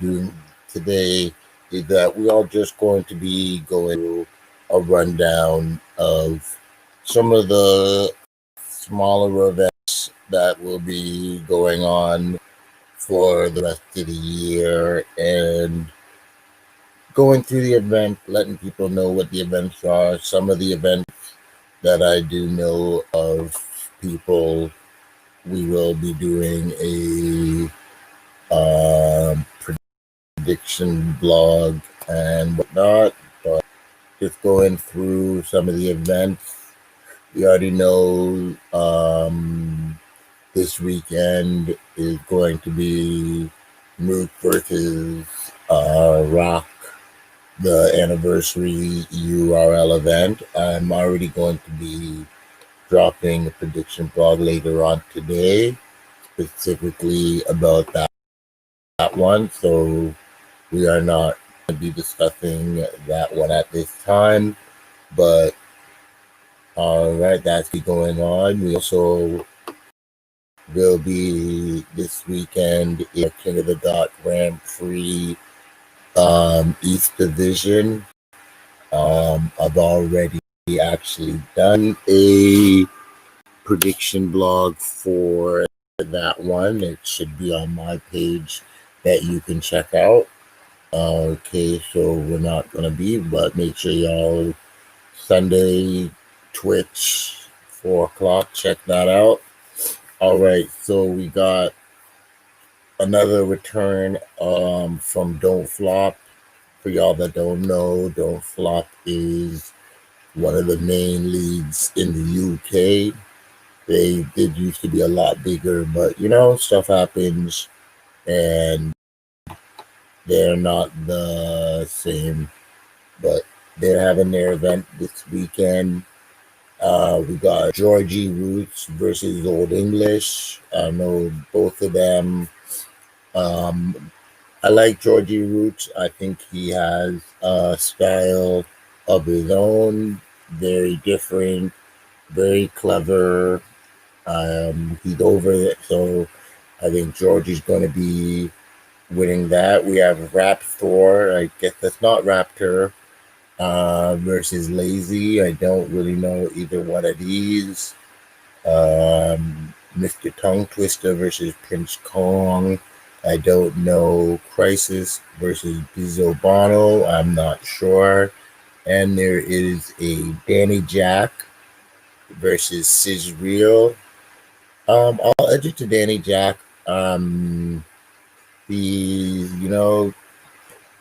doing today is that we are just going to be going through a rundown of some of the smaller events that will be going on for the rest of the year and going through the event, letting people know what the events are. Some of the events that I do know of people, we will be doing a prediction blog and whatnot, but just going through some of the events. We already know this weekend is going to be Mook versus Rock, the anniversary URL event. I'm already going to be dropping a prediction blog later on today, specifically about that one. So we are not going to be discussing that one at this time, but all right, that's going on. We also will be this weekend in King of the Dot Grand Prix East Division. I've already actually done a prediction blog for that one. It should be on my page that you can check out. Okay, so we're not gonna be, but make sure y'all Sunday Twitch 4 o'clock, check that out. All right, so we got another return from Don't Flop. For y'all that don't know, Don't Flop is one of the main leagues in the UK. They did used to be a lot bigger, but stuff happens and they're not the same. But they're having their event this weekend. We got Georgie Roots versus Old English. I know both of them. I like Georgie Roots. I think he has a style of his own, very different, very clever. He's over it, so I think Georgie's going to be winning that. We have Raptor. I guess that's not Raptor. Versus Lazy. I don't really know either one of these. Mr. Tongue Twister versus Prince Kong. I don't know. Crisis versus Bizzo Bono. I'm not sure. And there is a Danny Jack versus Sis Real. I'll edge it to Danny Jack. He's,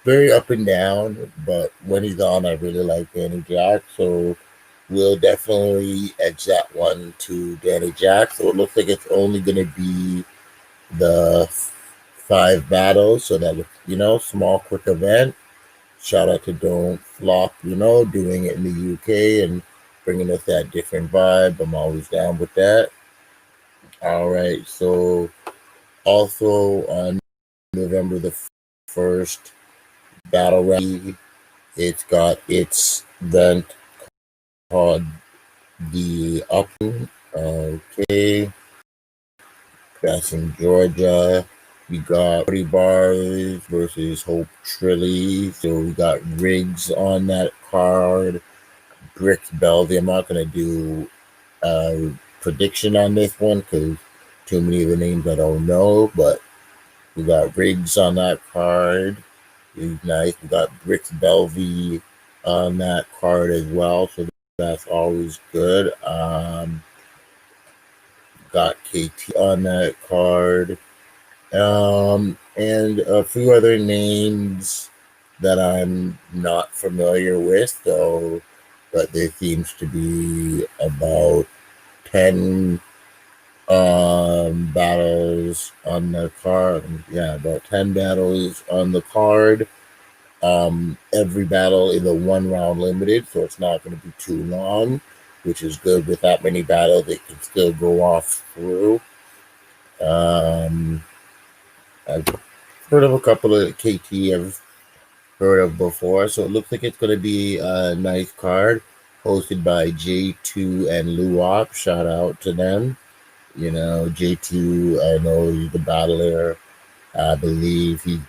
very up and down, but when he's on, I really like Danny Jack. So we'll definitely edge that one to Danny Jack. So it looks like it's only going to be the 5 battles. So that, small, quick event. Shout out to Don't Flop, doing it in the UK and bringing us that different vibe. I'm always down with that. All right. So also on November the 1st, Battle Rally, it's got its event called the Up. Okay. That's in Georgia. We got 40 Bars versus Hope Trilly. So we got Riggs on that card. Bricks Belvy. I'm not going to do a prediction on this one because too many of the names I don't know. But we got Riggs on that card. He's nice. We got Bricks Belvy on that card as well. So that's always good. Got KT on that card. And a few other names that I'm not familiar with, though, but there seems to be about 10 battles on the card. Yeah, about 10 battles on the card. Every battle is a 1-round limited, so it's not going to be too long, which is good. With that many battles, it can still go off through. I've heard of a couple of KT I've heard of before, so it looks like it's going to be a nice card hosted by J2 and Luop. Shout out to them. J2, I know he's the battler. I believe he's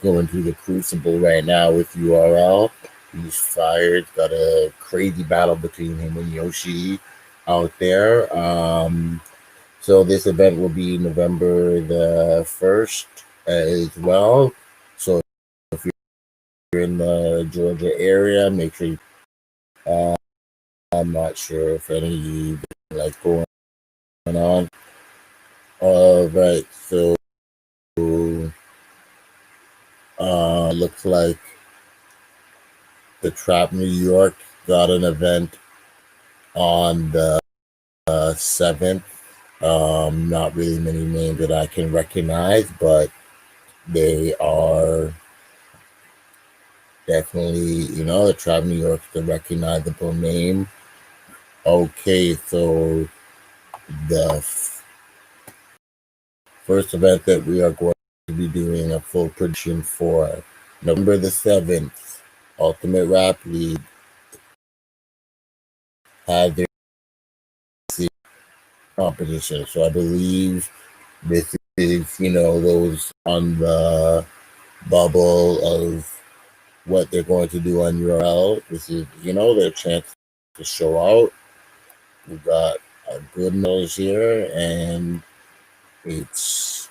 going through the crucible right now with URL. He's fired. Got a crazy battle between him and Yoshi out there. So this event will be November the 1st as well. So if you're in the Georgia area, make sure you, I'm not sure if any like going on. All right, so looks like the Trap New York got an event on the 7th. Not really many names that I can recognize, but they are definitely, the Trap New York is a recognizable name. Okay, so the first event that we are going to be doing a full prediction for November the 7th, Ultimate Rap League had their competition. So I believe this is, those on the bubble of what they're going to do on URL. This is, their chance to show out. We got a good knowledge here, and it's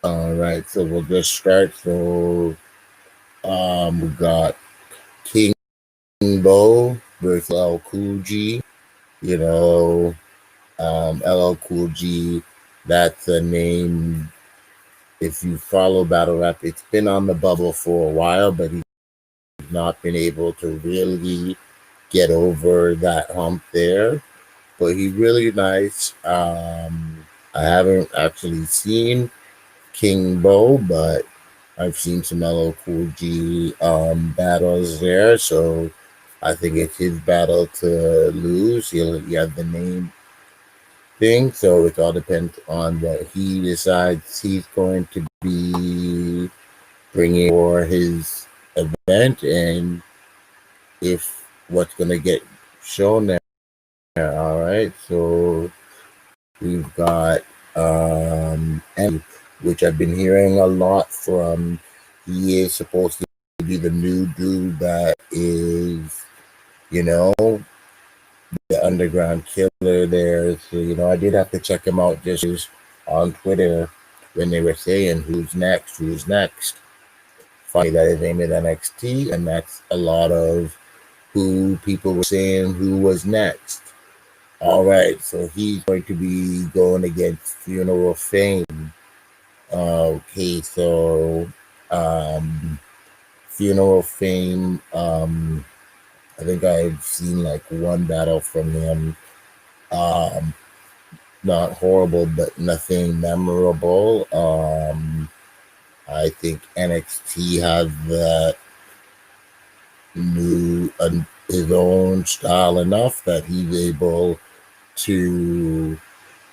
all right. So we'll just start. So we got King Bo versus LL Cool G. LL Cool G. That's a name. If you follow battle rap, it's been on the bubble for a while, but he's not been able to really get over that hump there. But he's really nice. I haven't actually seen King Bo, but I've seen some LL Cool G battles there, so I think it's his battle to lose. He has the name thing, so it all depends on what he decides he's going to be bringing for his event and if what's going to get shown there. All right, so we've got and which I've been hearing a lot from. He is supposed to be the new dude that is, the underground killer there. So, I did have to check him out just on Twitter when they were saying who's next, who's next. Funny that his name is NXT, and that's a lot of who people were saying who was next. All right, so he's going to be going against Funeral Fame. Okay, so Funeral Fame, I think I've seen like one battle from him. Not horrible, but nothing memorable. I think NXT has that new his own style enough that he's able to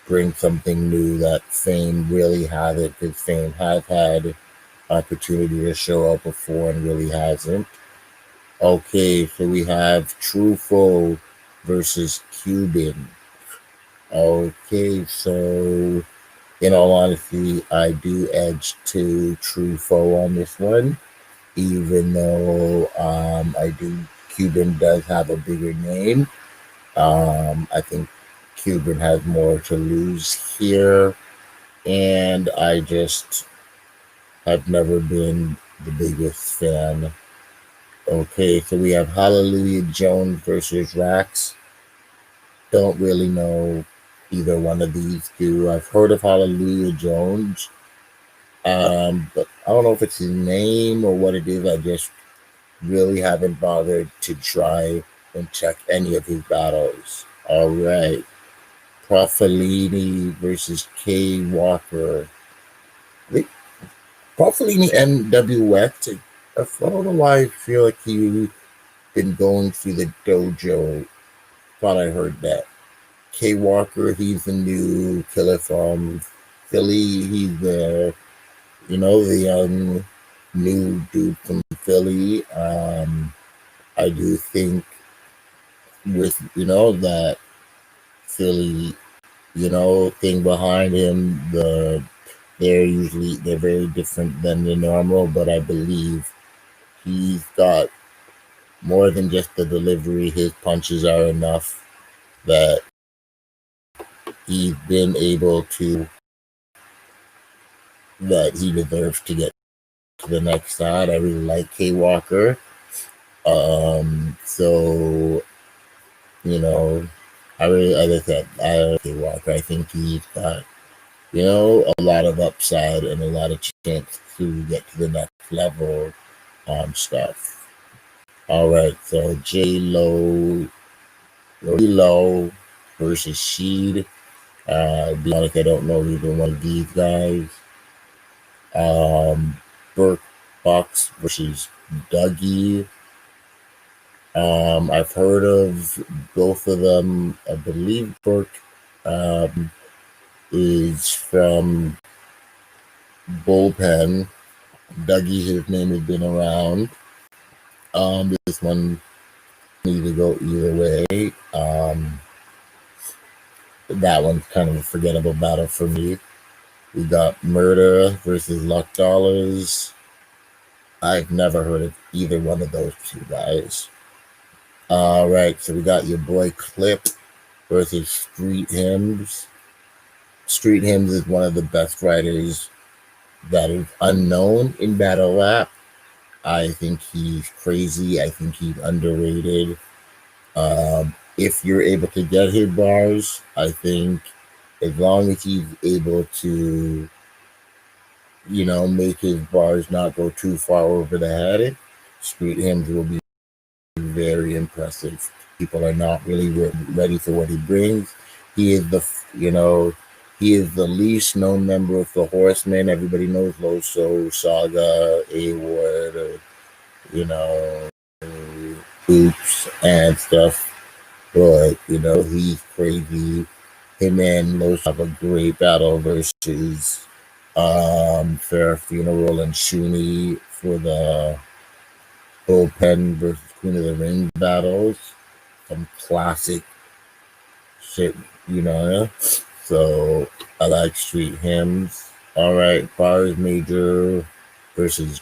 bring something new that Fame really hasn't, because Fame has had opportunity to show up before and really hasn't. Okay, so we have Truffaut versus Cuban. Okay, so in all honesty, I do edge to Truffaut on this one, even though Cuban does have a bigger name. I think Cuban has more to lose here, and I just have never been the biggest fan. Okay, so we have Hallelujah Jones versus Rax. Don't really know either one of these two. I've heard of Hallelujah Jones, but I don't know if it's his name or what it is. I just really haven't bothered to try and check any of his battles. All right. Profilini versus K. Walker. Profilini NWX. I don't know why I feel like he's been going through the dojo. Thought I heard that. K. Walker, he's the new killer from Philly. He's the young new dude from Philly. I do think with, that Philly, thing behind him, the they're very different than the normal, but I believe he's got more than just the delivery. His punches are enough that he's been able to, that he deserves to get to the next side. I really like K Walker. So I really, as I said, I like K Walker. I think he's got a lot of upside and a lot of chance to get to the next level on stuff. All right, so Low versus Sheed. Be honest, I don't know either one of these guys. Burke Box versus Dougie. I've heard of both of them. I believe Burke is from Bullpen. Dougie, his name has been around. This one need to go either way. That one's kind of a forgettable battle for me. We got Murder versus Luck Dollars. I've never heard of either one of those two guys. All right, so we got your boy Clip versus Street Hymns. Street Hymns is one of the best writers that is unknown in battle rap. I think he's crazy. I think he's underrated. If you're able to get his bars, I think as long as he's able to, make his bars not go too far over the head, Street Hymns will be very impressive. People are not really ready for what he brings. He is he is the least known member of the Horsemen. Everybody knows Loso, Saga, A-Ward, Oops and stuff. But, he's crazy. Him and Loso have a great battle versus Fair Funeral and Shuni for the Bullpen versus Queen of the Ring battles. Some classic shit, So I like Street Hymns. All right, Bars Major versus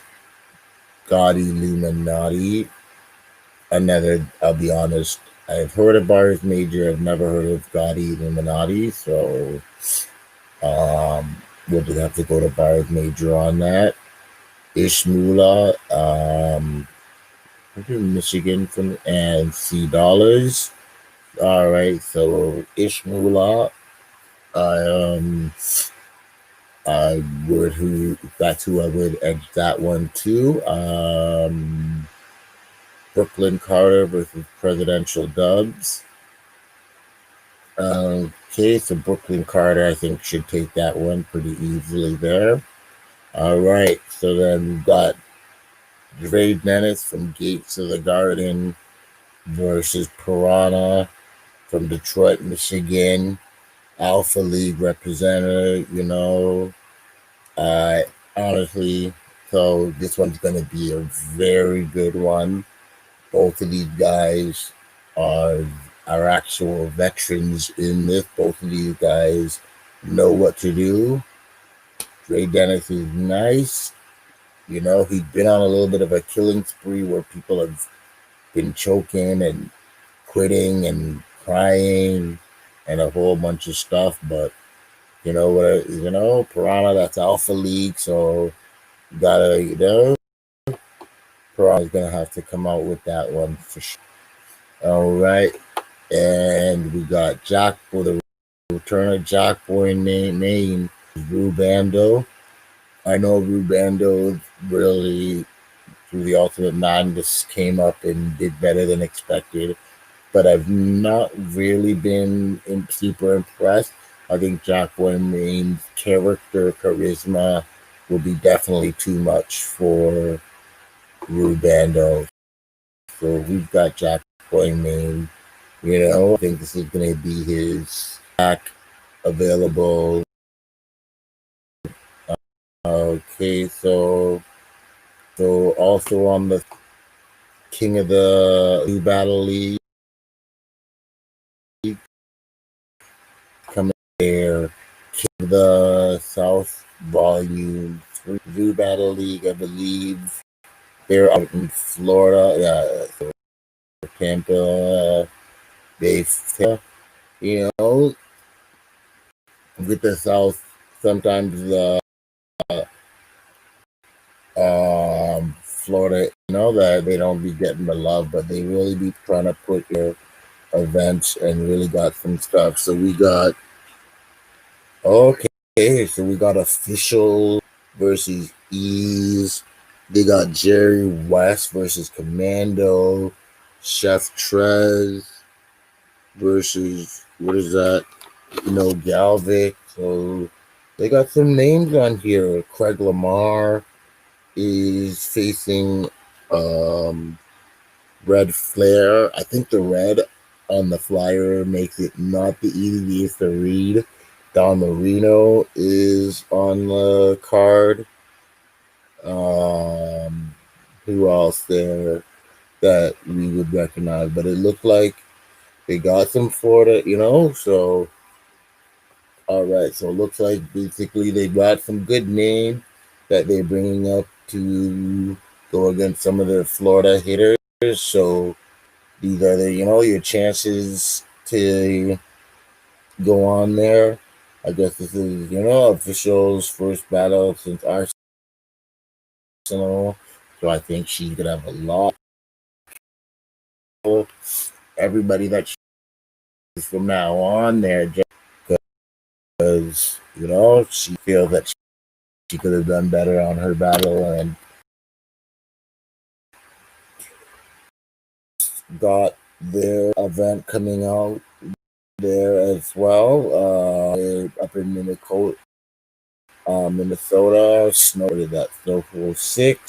Gotti Illuminati. I'll be honest, I've heard of Bars Major. I've never heard of Gotti Illuminati. So we'll just have to go to Bars Major on that. Ishmula, Michigan and C Dollars. All right, so Ishmula, that's who I would edge that one to. Brooklyn Carter versus Presidential Dubs. Okay, so Brooklyn Carter, I think, should take that one pretty easily there. All right, so then we've got Dre Dennis from Gates of the Garden versus Piranha from Detroit, Michigan. Alpha League representative, honestly, so this one's going to be a very good one. Both of these guys are actual veterans in this. Both of these guys know what to do. Dre Dennis is nice. He's been on a little bit of a killing spree where people have been choking and quitting and crying and a whole bunch of stuff, but Piranha, that's Alpha League, so you gotta, Piranha's gonna have to come out with that one for sure. All right, and we got Jack for the return of Jack Boy name Rubando. I know Rubando really, through the Ultimate Madness, came up and did better than expected, but I've not really been super impressed. I think Jack Boy Main's character charisma will be definitely too much for Rubando. So we've got Jack Boy Main. I think this is going to be his back available. Okay, so also on the King of the New Battle League coming there, the South Volume 3 Zoo Battle League, I believe. They're out in Florida, so Tampa Bay. You know, with the South, sometimes the Florida, that they don't be getting the love, but they really be trying to put your events and really got some stuff. So we got official versus Ease. They got Jerry West versus Commando. Chef Trez versus what is that? Galvic. So they got some names on here. Craig Lamar is facing Red Flare. I think the red on the flyer makes it not the easiest to read. Don Marino is on the card. Who else there that we would recognize? But it looked like they got some Florida, so all right. So it looks like basically they got some good name that they're bringing up to go against some of their Florida hitters. So these are your chances to go on there. I guess this is official's first battle since Arsenal, so I think she's gonna have a lot. Everybody that she's from now on there, just because she feels that she could have done better on her battle and got their event coming out there as well. Up in Minnesota, Snowfall 6.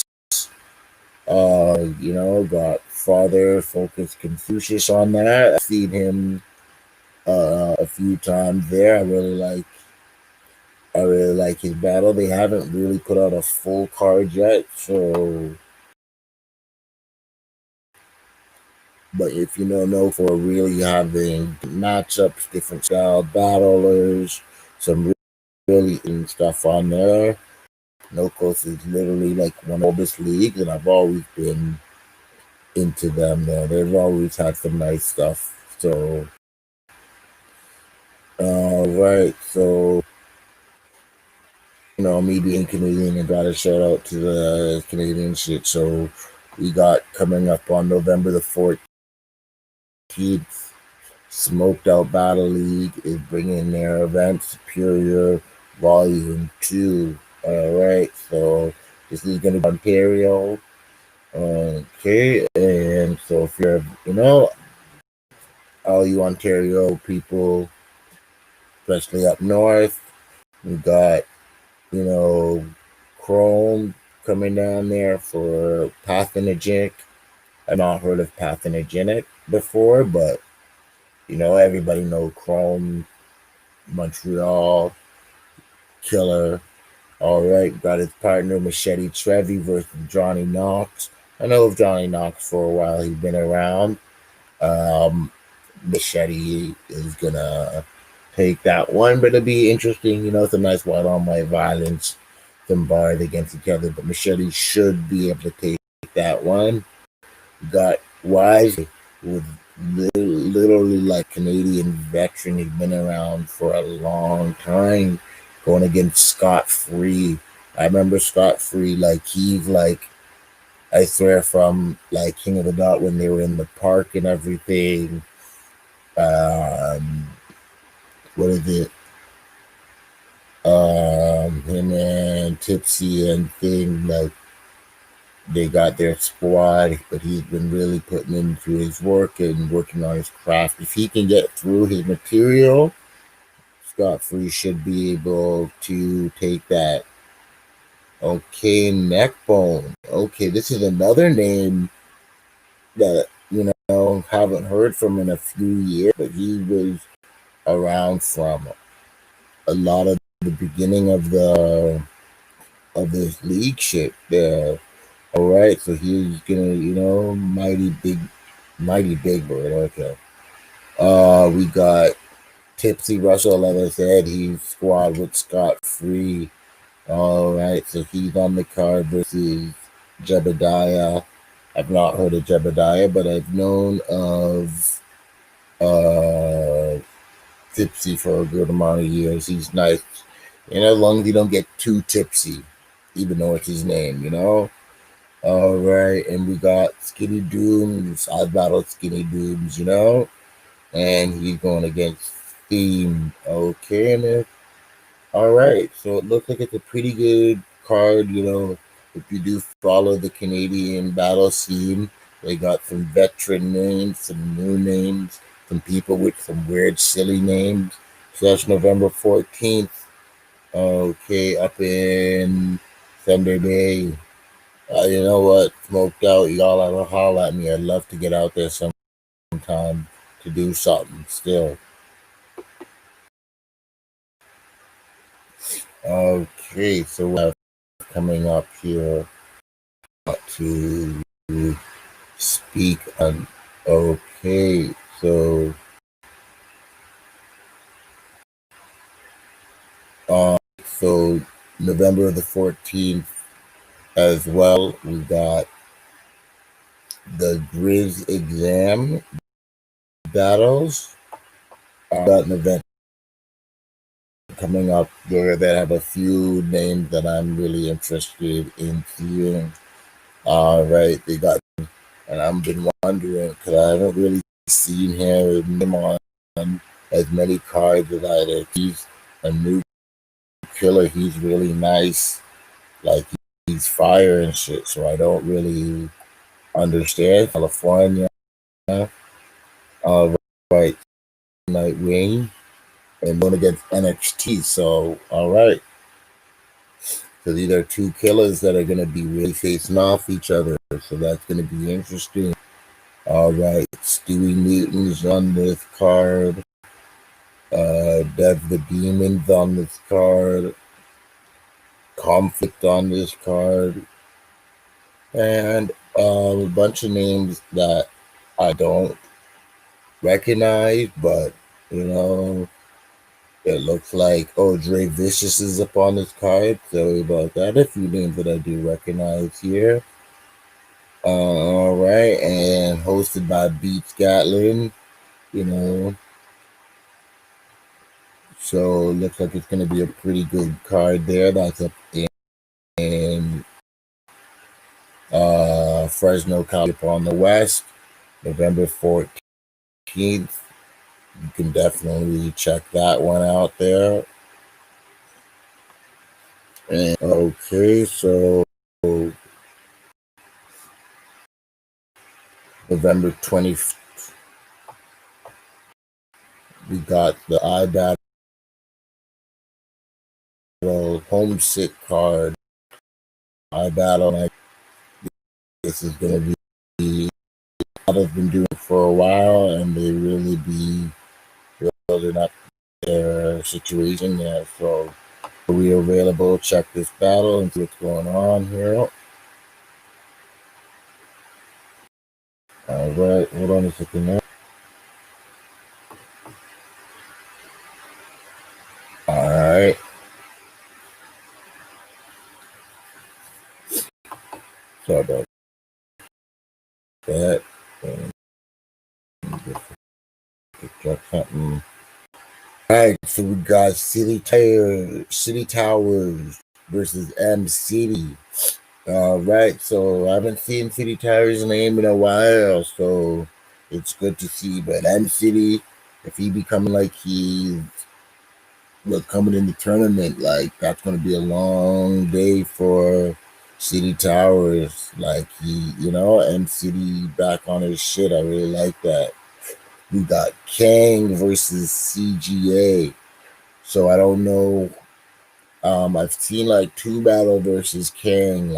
Got Father Focus Confucius on that. I've seen him a few times there. I really like his battle. They haven't really put out a full card yet, so but if you don't know, for really having matchups, different style battlers, some really interesting stuff on there. Nocos is literally like one of the oldest leagues, and I've always been into them there. They've always had some nice stuff. So, right. So, me being Canadian, and got a shout out to the Canadian shit. So, we got coming up on November the 14th, Smoked Out Battle League is bringing their event, Superior Volume 2. All right. So, this is going to be Ontario. Okay. And so, if you're, all you Ontario people, especially up north, we got, Chrome coming down there for Pathogentic. I've not heard of Pathogentic before, but, everybody know Chrome, Montreal, Killer. All right, got his partner, Machete Trevi versus Johnny Knox. I know of Johnny Knox for a while. He's been around. Machete is gonna take that one, but it'll be interesting. It's a nice white on white violence, some bars against each other, but Machete should be able to take that one. Got Wise, who literally like Canadian veteran. He's been around for a long time, going against Scott Free. I remember Scott Free, like he's like, I swear, from like King of the Dot when they were in the park and everything. What is it? Him and Tipsy and Thing, like they got their squad, but he's been really putting into his work and working on his craft. If he can get through his material, Scott Free should be able to take that. Okay, Neckbone. Okay, this is another name that haven't heard from in a few years, but he was around from a lot of the beginning of this league shit there. All right, so he's gonna, mighty big bird. Okay. We got Tipsy Russell, as I said, he's squad with Scott Free. All right, so he's on the card versus Jebediah. I've not heard of Jebediah, but I've known of Tipsy for a good amount of years. He's nice, as long as he don't get too tipsy, even though it's his name, All right, and we got Skinny Dooms. I battled Skinny Dooms, and he's going against Theme. Okay, and all right, so it looks like it's a pretty good card, if you do follow the Canadian battle scene. They got some veteran names, some new names, some people with some weird, silly names. So that's November 14th. Okay, up in Thunder Bay. You know what? Smoked out. Y'all ever holler at me? I'd love to get out there sometime to do something still. Okay, so we have coming up here to speak on. Okay, so so November the 14th as well, we got the Grizz exam battles. Got an event coming up there that have a few names that I'm really interested in seeing. All right, they got, and I've been wondering because I haven't really seen him on as many cards as either. He's a new killer. He's really nice. Like he's fire and shit. So I don't really understand California. All right, Nightwing and going against NXT. So all right. So these are two killers that are going to be really facing off each other. So that's going to be interesting. All right. Stewie Newton's on this card. Dev the Demon's on this card. Conflict on this card. And a bunch of names that I don't recognize, but, it looks like, Dre Vicious is up on this card. Sorry about that. A few names that I do recognize here. All right. And hosted by Beats Gatlin, So it looks like it's going to be a pretty good card there. That's up in Fresno, California on the West, November 14th. You can definitely check that one out there. And, okay, so November 20th, we got the iBattle Homesick card. iBattle, this is going to be what I've been doing for a while, and they really be building up their situation there. So are we available? Check this battle and see what's going on here. All right, hold on a second now. All right. Sorry about that. Check something. All right, so we got City Towers versus M City. All right, so I haven't seen City Towers' name in a while, so it's good to see. But M City, if he becoming like he was coming in the tournament, like that's going to be a long day for City Towers. Like M City back on his shit. I really like that. We got Kang versus CGA. So I don't know. I've seen like two battle versus Kang,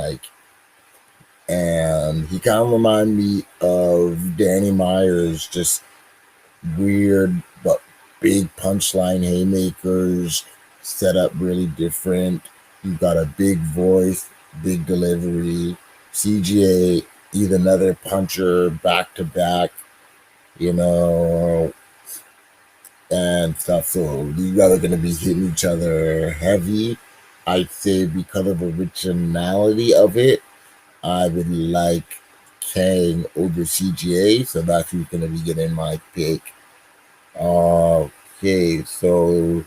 and he kind of remind me of Danny Myers, just weird but big punchline haymakers, set up really different. You've got a big voice, big delivery. CGA, either another puncher back to back, and stuff. So these guys are going to be hitting each other heavy. I'd say because of the originality of it, I would like Kang over CGA, so that's who's going to be getting my pick. Okay, so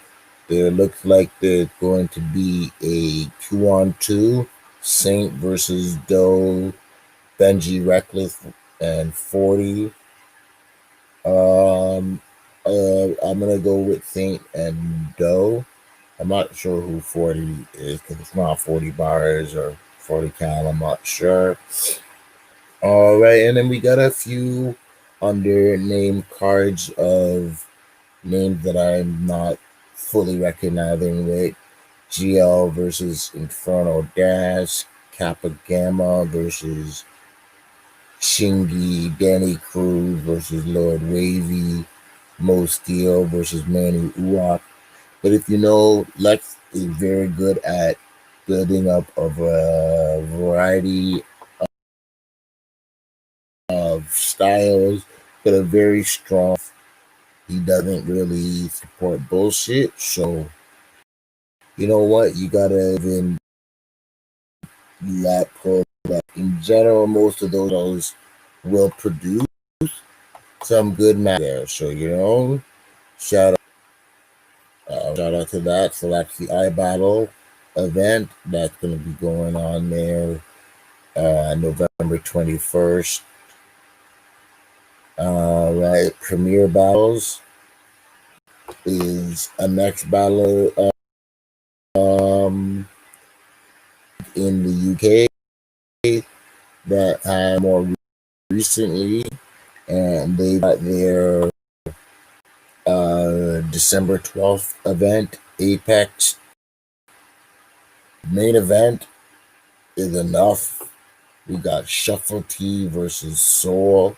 it looks like there's going to be a 2-on-2, Saint versus Doe, Benji Reckless, and 40. I'm gonna go with Saint and Doe. I'm not sure who 40 is because it's not 40 bars or 40 cal. I'm not sure. All right, and then we got a few under name cards of names that I'm not fully recognizing with GL versus Inferno Dash, Kappa Gamma versus Shingy, Danny Cruz versus Lord Wavy, Mo Steel versus Manny Uwap. But if you know, Lex is very good at building up of a variety of styles, but a very strong. He doesn't really support bullshit. So you know what? You gotta even let pull back. In general, most of those will produce some good match there. So shout shout out to that. So that's the iBattle event that's going to be going on there November 21st. Right, Premier Battles is a next battle um, in the UK that had more recently, and they got their December 12th event, Apex. Main event is enough. We got Shuffle T versus Soul,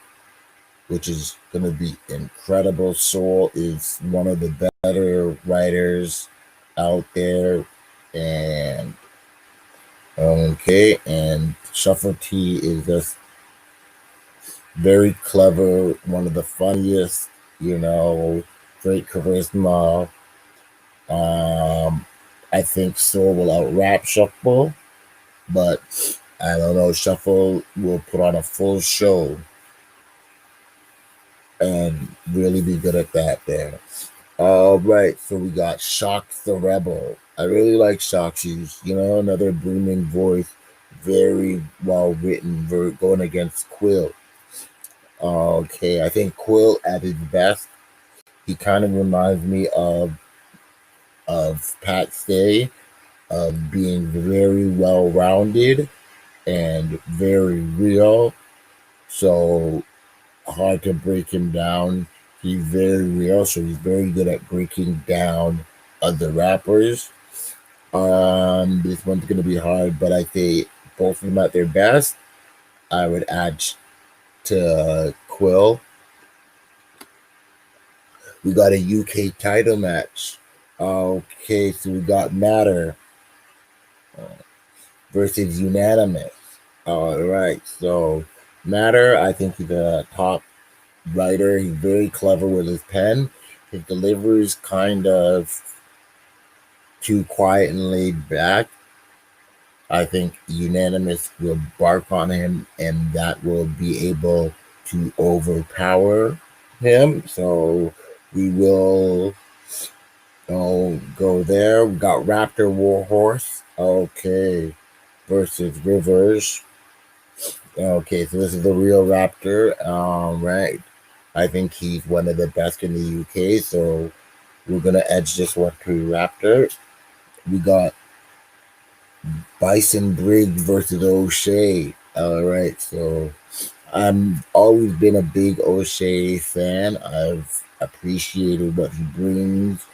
which is going to be incredible. Soul is one of the better writers out there. And okay, and Shuffle T is just very clever, one of the funniest, great charisma. I think Soul will out-rap Shuffle, but I don't know. Shuffle will put on a full show and really be good at that there. All right, so we got Shock the Rebel. I really like Shock. She's, another booming voice, very well written, going against Quill. Okay, I think Quill at his best, he kind of reminds me of Pat Stay, of being very well rounded and very real. So hard to break him down. He's very real, so he's very good at breaking down other rappers. This one's gonna be hard, but I think both of them at their best, I would add to Quill. We got a UK title match. Okay, so we got Matter versus Unanimous. All right, so Matter, I think he's a top writer. He's very clever with his pen. His delivery is kind of too quiet and laid back. I think Unanimous will bark on him, and that will be able to overpower him. So we will go there. We got Raptor Warhorse. Okay. Versus Rivers. Okay, so this is the real Raptor. Right. I think he's one of the best in the UK, so we're gonna edge this one to Raptor. We got Bison Briggs versus O'Shea. All right, so I've always been a big O'Shea fan. I've appreciated what he brings,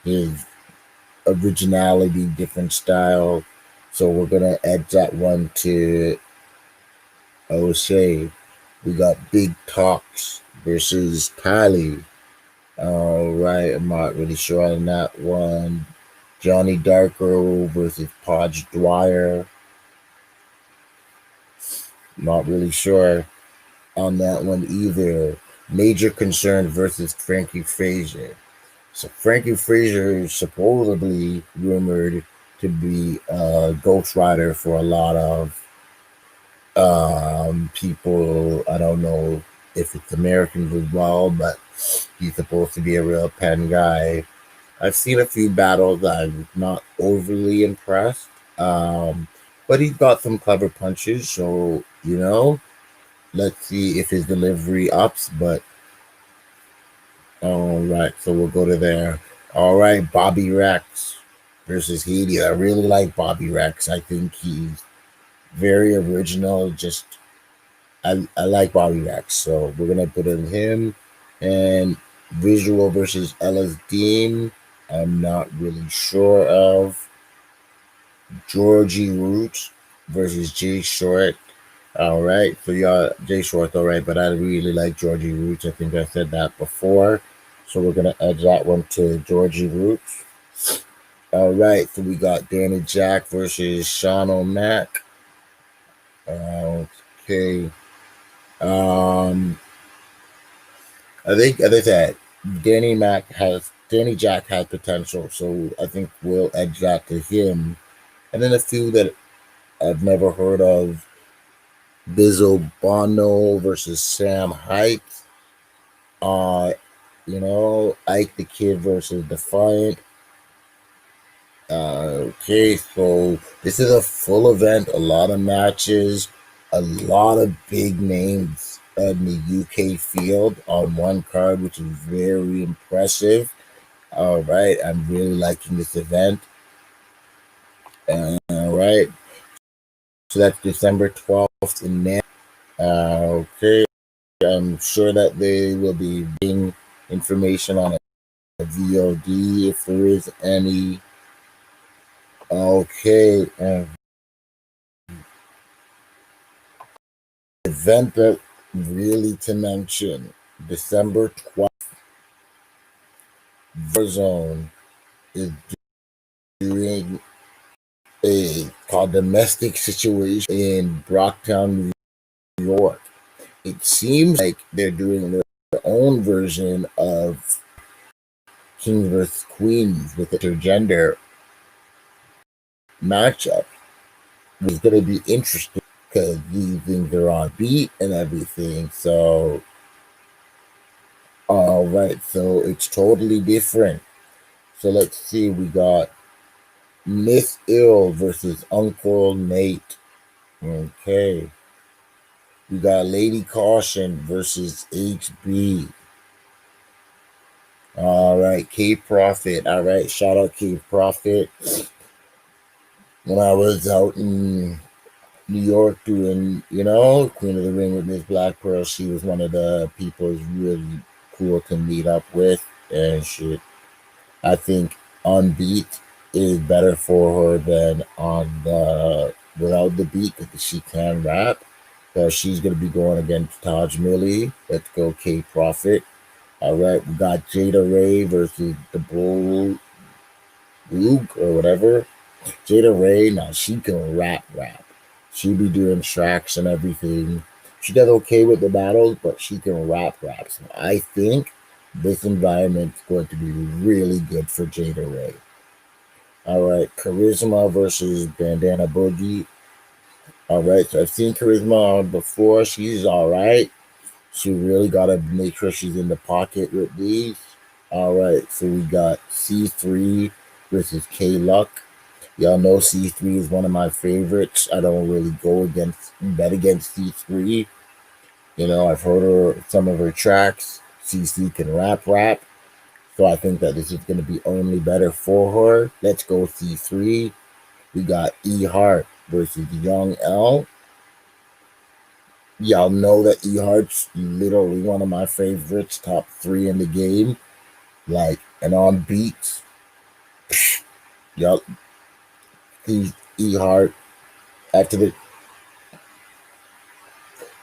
his originality, different style. So we're gonna edge that one to O'Shea. We got Big Talks versus Kylie. All right, I'm not really sure on that one. Johnny Darko versus Podge Dwyer. Not really sure on that one either. Major Concern versus Frankie Frazier. So Frankie Fraser is supposedly rumored to be a ghostwriter for a lot of people. I don't know if it's Americans as well, but he's supposed to be a real pen guy. I've seen a few battles. I'm not overly impressed, um, but he's got some clever punches. So let's see if his delivery ups. But all right, so we'll go to there. All right, Bobby Rex versus Hades. I really like Bobby Rex. I think he's very original. Just I like Bobby Rex, so we're gonna put in him. And Visual versus Ella's Dean. I'm not really sure of. Georgie Roots versus Jay Short. All right, so y'all, Jay Short, all right, but I really like Georgie Roots. I think I said that before, so we're gonna edge that one to Georgie Roots. All right, so we got Danny Jack versus Sean O'Mac. Okay, um, I think as I said, Danny Jack has potential, so I think we'll edge that to him. And then a few that I've never heard of: Bizzle Bono versus Sam Heights. Uh, Ike the Kid versus Defiant. Okay, so this is a full event, a lot of matches, a lot of big names in the UK field on one card, which is very impressive. All right, I'm really liking this event. All right, so that's December 12th in Nan. Okay, I'm sure that they will be giving information on a VOD if there is any. Okay, event that really to mention: December 12th, Warzone is doing a called Domestic Situation in Brocktown, New York. It seems like they're doing their own version of Kings vs. Queens with a intergender matchup, which is going to be interesting because these things are on beat and everything. So, all right, so it's totally different. So let's see, we got Miss Ill versus Uncle Nate. Okay. We got Lady Caution versus HB. All right, Cave Prophet. All right, shout out Cave Prophet. When I was out in New York doing, Queen of the Ring with Miss Black Pearl, she was one of the people who's really cool to meet up with and shit. I think on beat is better for her than on the without the beat because she can rap. So she's gonna be going against Taj Millie. Let's go K Prophet. All right, we got Jada Ray versus the Bull Luke or whatever. Jada Ray, now she can rap. She be doing tracks and everything. She does okay with the battles, but she can rap. So I think this environment is going to be really good for Jada Ray. All right, Charisma versus Bandana Boogie. All right, so I've seen Charisma before. She's all right. She really got to make sure she's in the pocket with these. All right, so we got C3 versus K Luck. Y'all know C3 is one of my favorites. I don't really bet against C3. I've heard some of her tracks. CC can rap. So I think that this is going to be only better for her. Let's go C3. We got E Heart versus Young L. Y'all know that E Heart's literally one of my favorites, top 3 in the game. And on beats, y'all, he's E Heart. After the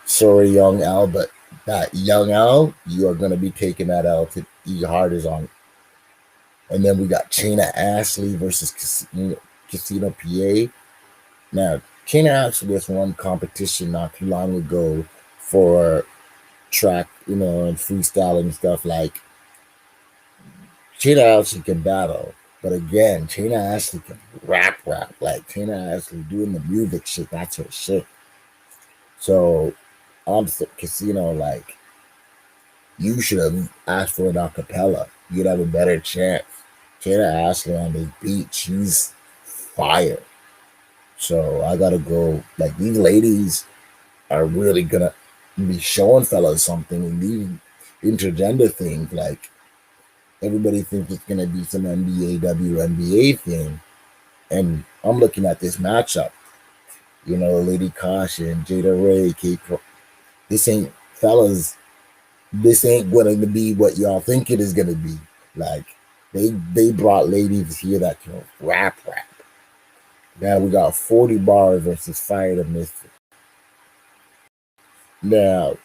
sorry, Young L, but that Young L, you are going to be taking that L to E Heart is on. And then we got Chena Ashley versus Casino PA. Now, Chena Ashley just won competition not too long ago for track, and freestyle and stuff. Tina Ashley can battle, but again, Tina Ashley can rap. Like Tina Ashley doing the music shit, that's her shit. So I'm Casino, like, you should have asked for an acapella. You'd have a better chance. Tina Ashley on this beat, she's fire. So I gotta go. Like, these ladies are really gonna be showing fellas something. And these intergender things, like, everybody thinks it's gonna be some NBA WNBA thing, and I'm looking at this matchup. You know, Lady Caution, Jada Ray, Kate. This ain't fellas. This ain't going to be what y'all think it is gonna be. Like, they brought ladies here that can rap. Now we got 40 bars versus Fire the Misfit. Now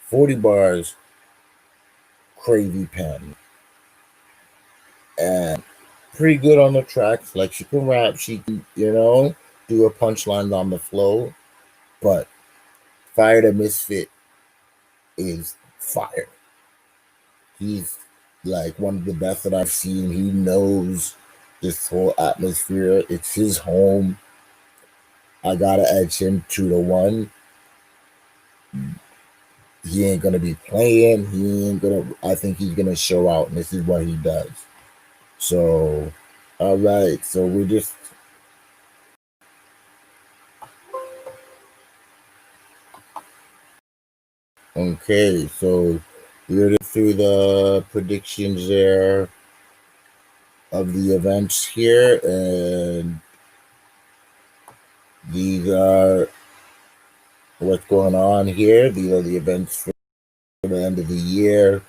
40 bars, crazy pen, and pretty good on the tracks. Like, she can rap, she can, do her punchlines on the flow. But Fire the Misfit is fire. He's like one of the best that I've seen. He knows this whole atmosphere. It's his home. I gotta edge him 2-1. He ain't gonna be playing. I think he's gonna show out, and this is what he does. So, all right. So we just okay. So we're through the predictions there of the events here, and these are what's going on here. These are the events for the end of the year.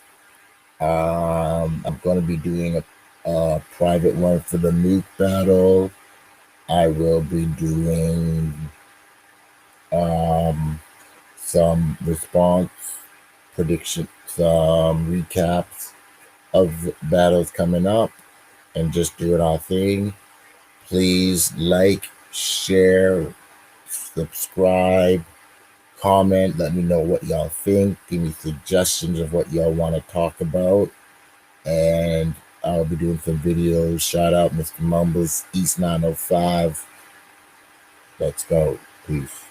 I'm going to be doing a private one for the Nuke battle. I will be doing some response predictions, some recaps of battles coming up, and just doing our thing. Please like, share, subscribe, comment, let me know what y'all think, give me suggestions of what y'all want to talk about, and I'll be doing some videos. Shout out Mr. Mumbles, East 905. Let's go. Peace.